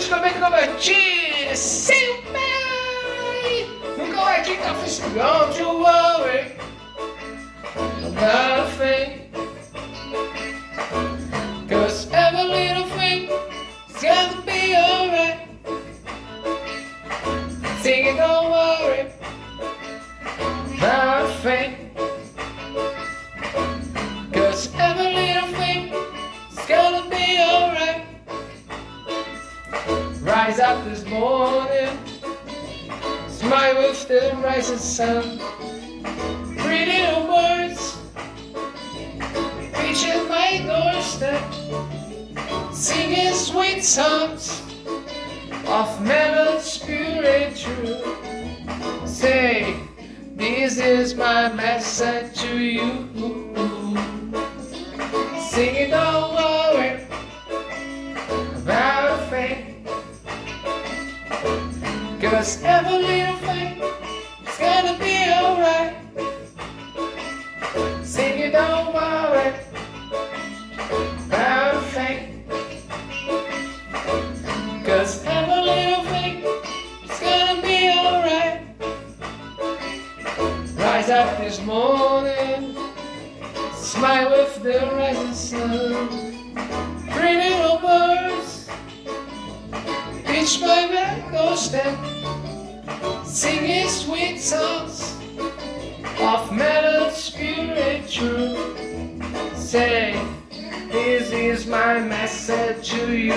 praticamente converti. Sim, bem. Nunca vai ficar feliz. Don't you worry about a thing, 'cause every little thing is gonna be alright. Sing it, don't worry about a thing, 'cause every little thing is gonna be alright. Rise up this morning, smile with the rising sun. Pretty little words reaching my doorstep, singing sweet songs of melody spiritual. Say, this is my message to you. Sing it, don't worry about a thing, 'cause every little thing is gonna be alright. Sing it, don't worry about a thing, 'cause every little thing is gonna be alright. Rise up this morning, smile with the rising sun. Pretty little birds reach my back doorstep, singing sweet songs of melody spiritual. Say, this is my message to you.